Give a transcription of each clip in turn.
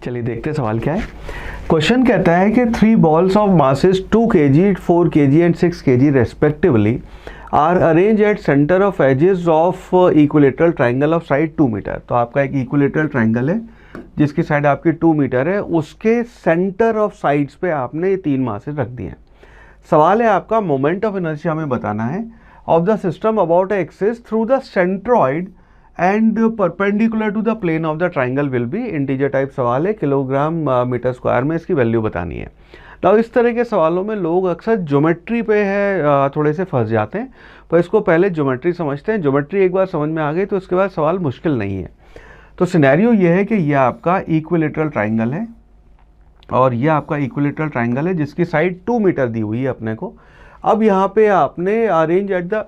चलिए देखते हैं सवाल क्या है। क्वेश्चन कहता है कि 3 balls of masses 2 kg, 4 kg and 6 kg respectively are arranged at center of edges of equilateral triangle of side 2 metre. तो आपका एक इक्विलेटरल ट्राइंगल है जिसकी साइड आपकी 2 मीटर है, उसके सेंटर ऑफ साइड्स पे आपने ये 3 मासेस रख दिए हैं। सवाल है आपका मोमेंट ऑफ इनर्शिया हमें बताना है of the system about axis through the centroid and perpendicular to the plane of the triangle will be. Integer type सवाल है, किलोग्राम मीटर स्क्वायर में इसकी वैल्यू बतानी है। तो इस तरह के सवालों में लोग अक्सर ज्योमेट्री पे है थोड़े से फंस जाते हैं, पर इसको पहले ज्योमेट्री समझते हैं। ज्योमेट्री एक बार समझ में आ गई तो उसके बाद सवाल मुश्किल नहीं है। तो सिनेरियो ये है कि ये आपका इक्विलेटरल ट्राइंगल है और ये आपका इक्विलेटरल ट्राइंगल है जिसकी साइड 2 मीटर दी हुई है अपने को। अब यहाँ पे आपने arrange at the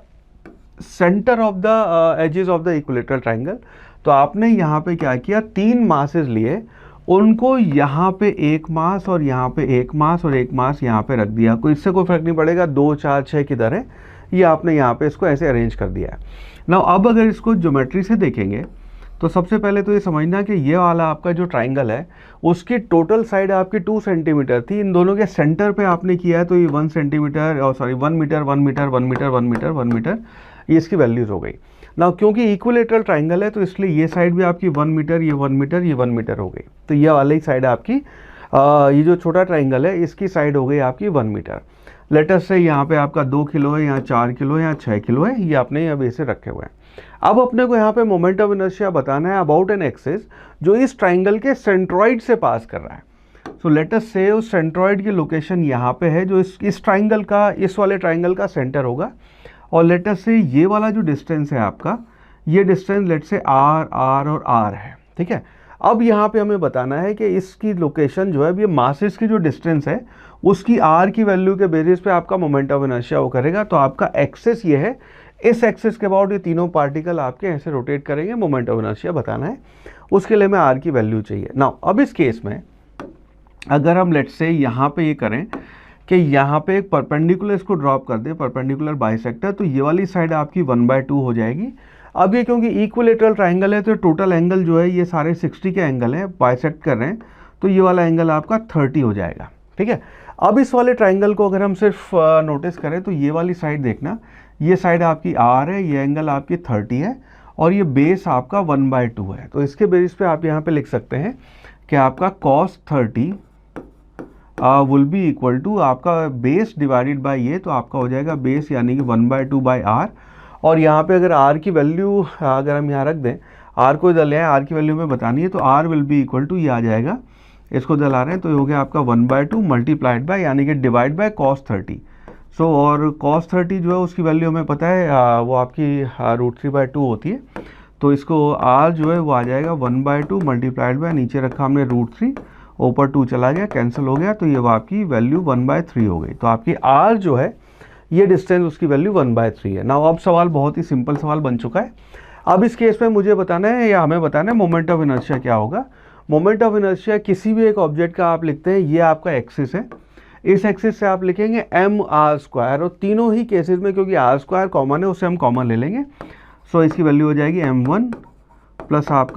centre of the edges of the equilateral triangle. तो आपने यहाँ पे क्या किया, 3 मासेस लिए, उनको यहाँ पे एक मास और यहाँ पे एक मास और एक मास यहाँ पे रख दिया। कोई इससे कोई फर्क नहीं पड़ेगा 2, 4, 6 किधर है, ये आपने यहाँ पे इसको ऐसे अरेंज कर दिया है। नाउ अब अगर इसको ज्योमेट्री से देखेंगे तो सबसे पहले तो ये समझना कि ये वाला आपका जो ट्राइंगल है उसकी टोटल साइड आपकी 2 सेंटीमीटर थी। इन दोनों के सेंटर पे आपने किया है तो ये 1 सेंटीमीटर और 1 metre 1 metre 1 metre 1 metre 1 metre ये इसकी वैल्यूज हो गई। ना क्योंकि इक्विलेटरल ट्राइंगल है तो इसलिए ये साइड भी आपकी 1 मीटर, ये 1 मीटर, ये 1 मीटर हो गई। तो ये वाली साइड आपकी ये जो छोटा ट्राइंगल है इसकी साइड हो गई आपकी 1 मीटर। लेटस से यहाँ पे आपका 2 किलो है, यहाँ 4 किलो है, यहाँ 6 किलो है, ये आपने अब ऐसे रखे हुए हैं। अब अपने को यहाँ पे मोमेंट ऑफ इनर्शिया बताना है अबाउट एन एक्सिस जो इस ट्राइंगल के सेंट्रॉइड से पास कर रहा है। सो लेट अस से उस सेंट्रॉइड की लोकेशन यहाँ पे है जो इस ट्राइंगल का, इस वाले ट्राइंगल का सेंटर होगा। और लेट अस से ये वाला जो डिस्टेंस है आपका, ये डिस्टेंस लेट से आर और आर है, ठीक है। अब यहाँ पे हमें बताना है कि इसकी लोकेशन जो है, ये मासेस की जो डिस्टेंस है उसकी आर की वैल्यू के बेसिस पे आपका मोमेंट ऑफ इनर्शिया वो करेगा। तो आपका एक्सिस ये है, इस एक्सिस के अबाउट ये तीनों पार्टिकल आपके ऐसे रोटेट करेंगे, मोमेंट ऑफ इनर्शिया बताना है। उसके लिए हमें आर की वैल्यू चाहिए। नाउ अब इस केस में अगर हम लेट से यहाँ पे ये करें कि यहाँ पे एक परपेंडिकुलर इसको ड्रॉप कर दे, परपेंडिकुलर बाइसेक्टर, तो ये वाली साइड आपकी 1/2 हो जाएगी। अब ये क्योंकि इक्विलेटरल ट्राइंगल है तो टोटल एंगल जो है ये सारे 60 के एंगल हैं, बाइसेक्ट कर रहे हैं, तो ये वाला एंगल आपका 30 हो जाएगा, ठीक है। अब इस वाले ट्राइंगल को अगर हम सिर्फ नोटिस करें तो ये वाली साइड देखना, ये साइड आपकी आर है, ये एंगल आपकी 30 है और ये बेस आपका 1/2 है। तो इसके बेस पे आप यहाँ पे लिख सकते हैं कि आपका cos 30 will be equal to आपका बेस डिवाइडेड बाय ये, तो आपका हो जाएगा बेस यानी कि 1/2/r। और यहाँ पे अगर r की वैल्यू अगर हम यहाँ रख दें, r को इधर ले आए, r की वैल्यू में बतानी है, तो r will be equal to ये आ जाएगा, इसको इधर ला रहे हैं तो ये हो गया आपका 1/2 मल्टीप्लाइड बाय यानी कि डिवाइड बाय cos 30। सो और cos 30 जो है उसकी वैल्यू हमें पता है वो आपकी √3/2 होती है। तो इसको r जो है वो आ जाएगा 1/2 मल्टीप्लाइड बाय, नीचे रखा हमने √3, ऊपर 2 चला गया, कैंसिल हो गया, तो ये वो आपकी वैल्यू 1/3 हो गई। तो आपकी r जो है ये डिस्टेंस उसकी वैल्यू 1/3 है। नाउ अब सवाल बहुत ही सिंपल सवाल बन चुका है। अब इस केस में मुझे बताना है या हमें बताना है मोमेंट ऑफ इनर्शिया क्या होगा। मोमेंट ऑफ इनर्शिया किसी भी एक ऑब्जेक्ट का आप लिखते हैं, ये आपका एक्सिस है, इस एक्सिस से आप लिखेंगे mr², और तीनों ही केसेस में क्योंकि r² कॉमन है उसे हम कॉमन ले लेंगे। सो इसकी वैल्यू हो जाएगी m1 प्लस आपका